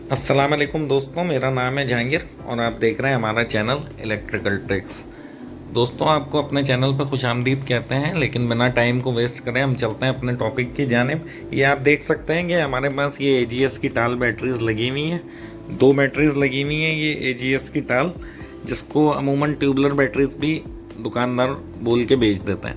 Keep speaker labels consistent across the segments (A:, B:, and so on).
A: अस्सलाम वालेकुम दोस्तों, मेरा नाम है जहांगीर और आप देख रहे हैं हमारा चैनल इलेक्ट्रिकल ट्रिक्स। दोस्तों, आपको अपने चैनल पर खुशामदीद कहते हैं, लेकिन बिना टाइम को वेस्ट करें हम चलते हैं अपने टॉपिक की जानिब। ये आप देख सकते हैं कि हमारे पास ये AGS की टाल बैटरीज लगी हुई हैं। 2 बैटरीज लगी हुई हैं ये AGS की टाल, जिसको अमूमन ट्यूबलर बैटरीज भी दुकानदार बोल के बेच देता है,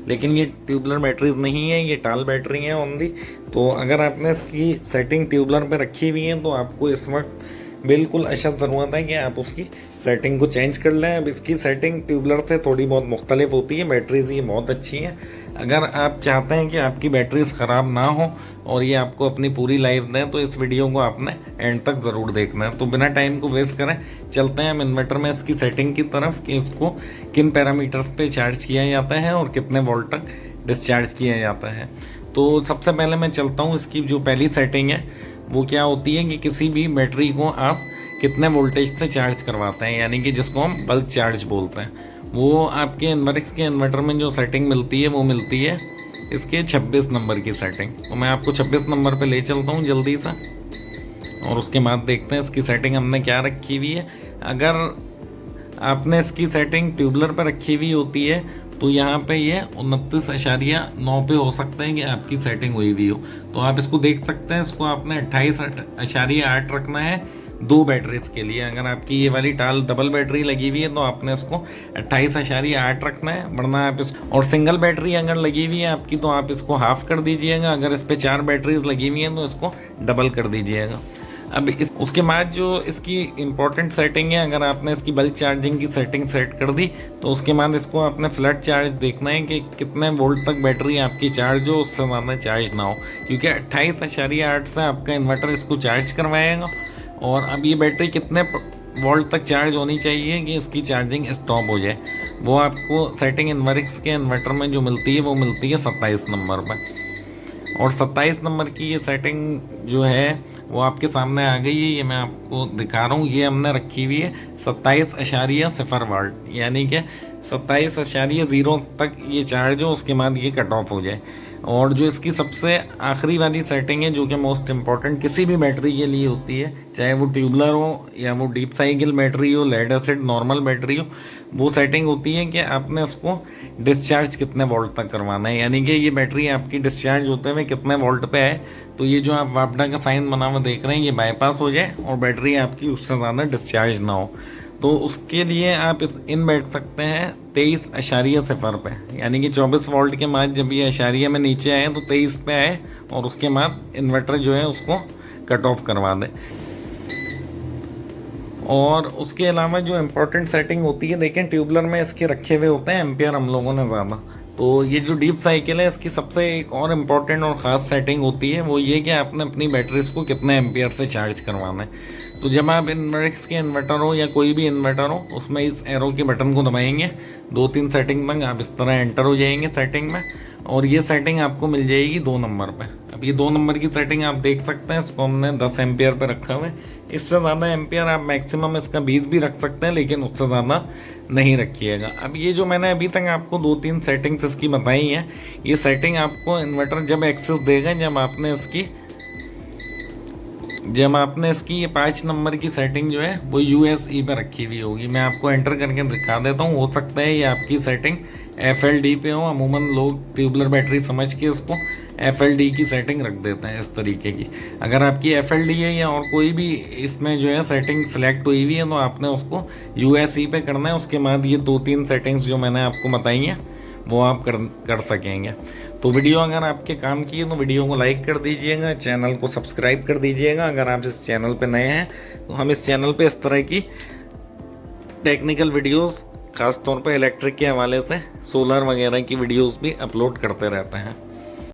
A: लेकिन ये ट्यूबलर बैटरीज नहीं है, ये टाल बैटरी है ओनली। तो अगर आपने इसकी सेटिंग ट्यूबलर पे रखी हुई है तो आपको इस वक्त बिल्कुल अशद ज़रूरत है कि आप उसकी सेटिंग को चेंज कर लें। अब इसकी सेटिंग ट्यूबलर से थोड़ी बहुत मुख्तलिफ होती है। बैटरीज ये बहुत अच्छी हैं। अगर आप चाहते हैं कि आपकी बैटरीज ख़राब ना हो और ये आपको अपनी पूरी लाइफ दें तो इस वीडियो को आपने एंड तक ज़रूर देखना है। तो बिना टाइम को वेस्ट करें चलते हैं हम इन्वर्टर में इसकी सेटिंग की तरफ कि इसको किन पैरामीटर्स पे चार्ज किया जाता है और कितने वोल्ट तक डिस्चार्ज किया जाता है। तो सबसे पहले मैं चलता हूँ, इसकी जो पहली सेटिंग है वो क्या होती है कि किसी भी बैटरी को आप कितने वोल्टेज से चार्ज करवाते हैं, यानी कि जिसको हम बल्क चार्ज बोलते हैं। वो आपके इन्वर्क्स के इन्वर्टर में जो सेटिंग मिलती है वो मिलती है इसके 26 नंबर की सेटिंग। तो मैं आपको 26 नंबर पे ले चलता हूँ जल्दी से, और उसके बाद देखते हैं इसकी सेटिंग हमने क्या रखी हुई है। अगर आपने इसकी सेटिंग ट्यूबलर पर रखी हुई होती है तो यहाँ पे ये 29.9 पे हो सकते हैं कि आपकी सेटिंग हुई हुई हो। तो आप इसको देख सकते हैं, इसको आपने 28.8 रखना है 2 बैटरीज के लिए। अगर आपकी ये वाली टाल डबल बैटरी लगी हुई है तो आपने इसको 28.8 रखना है, वरना आप इसको, और सिंगल बैटरी अगर लगी हुई है आपकी तो आप इसको हाफ कर दीजिएगा। अगर इस पर 4 बैटरीज लगी हुई हैं तो इसको डबल कर दीजिएगा। अब उसके बाद जो इसकी इम्पोर्टेंट सेटिंग है, अगर आपने इसकी बल्क चार्जिंग की सेटिंग सेट कर दी तो उसके बाद इसको आपने फ्लैट चार्ज देखना है कि कितने वोल्ट तक बैटरी आपकी चार्ज हो, उससे ज़्यादा चार्ज ना हो, क्योंकि 28.8 से आपका इन्वर्टर इसको चार्ज करवाएगा। और अब ये बैटरी कितने वोल्ट तक चार्ज होनी चाहिए कि इसकी चार्जिंग स्टॉप हो जाए, वो आपको सेटिंग इन्वर्क्स के इन्वर्टर में जो मिलती है वो मिलती है 27 नंबर पर। और 27 नंबर की ये सेटिंग जो है वो आपके सामने आ गई है, ये मैं आपको दिखा रहा हूँ। ये हमने रखी हुई है 27.0 वाट, यानी कि 27.0 तक ये चार्ज हो, उसके बाद ये कट ऑफ हो जाए। और जो इसकी सबसे आखिरी वाली सेटिंग है जो कि मोस्ट इम्पॉर्टेंट किसी भी बैटरी के लिए होती है, चाहे वो ट्यूबलर हो या वो डीप साइकिल बैटरी हो, लेड एसिड नॉर्मल बैटरी हो, वो सेटिंग होती है कि आपने उसको डिस्चार्ज कितने वोल्ट तक करवाना है, यानी कि ये बैटरी आपकी डिस्चार्ज होते हुए कितने वोल्ट पे है। तो ये जो आप वापडा का साइन बना हुआ देख रहे हैं ये बाईपास हो जाए और बैटरी आपकी उससे ज़्यादा डिस्चार्ज ना हो। तो उसके लिए आप इन बैठ सकते हैं 23.0 पे, यानी कि 24 वोल्ट के बाद जब ये अशारिया में नीचे आए तो 23 पे आए और उसके बाद इन्वर्टर जो है उसको कट ऑफ करवा दें। और उसके अलावा जो इम्पोर्टेंट सेटिंग होती है, देखें ट्यूबलर में इसके रखे हुए होते हैं एम्पियर हम लोगों ने ज़्यादा। तो ये जो डीप साइकिल है इसकी सबसे एक और इम्पॉर्टेंट और ख़ास सेटिंग होती है वो ये कि आपने अपनी बैटरीज को कितने एम्पियर से चार्ज करवाना है। तो जब आप इन्वर्क्स के इन्वर्टर हो या कोई भी इन्वर्टर हो उसमें इस एरो के बटन को दबाएंगे 2-3 सेटिंग तक आप इस तरह एंटर हो जाएंगे सेटिंग में, और ये सेटिंग आपको मिल जाएगी 2 नंबर पे। अब ये 2 नंबर की सेटिंग आप देख सकते हैं, इसको हमने 10 एम्पियर पे रखा हुआ है। इससे ज़्यादा एम्पियर आप मैक्सिमम इसका 20 भी रख सकते हैं, लेकिन उससे ज़्यादा नहीं रखिएगा। अब ये जो मैंने अभी तक आपको 2-3 सेटिंग्स इसकी बताई हैं, ये सेटिंग आपको इन्वर्टर जब एक्सेस देगा जब आपने इसकी ये 5 नंबर की सेटिंग जो है वो USE पे रखी हुई होगी। मैं आपको एंटर करके दिखा देता हूँ, हो सकता है ये आपकी सेटिंग FLD पे हो। अमूमन लोग ट्यूबलर बैटरी समझ के इसको FLD की सेटिंग रख देते हैं इस तरीके की। अगर आपकी FLD है या और कोई भी इसमें जो है सेटिंग सेलेक्ट हुई हुई है तो आपने उसको USE पे करना है। उसके बाद ये 2-3 सेटिंग्स जो मैंने आपको बताई हैं वो आप कर सकेंगे। तो वीडियो अगर आपके काम की है तो वीडियो को लाइक कर दीजिएगा, चैनल को सब्सक्राइब कर दीजिएगा। अगर आप इस चैनल पे नए हैं तो हम इस चैनल पे इस तरह की टेक्निकल वीडियोस, ख़ास तौर पे इलेक्ट्रिक के हवाले से सोलर वगैरह की वीडियोस भी अपलोड करते रहते हैं।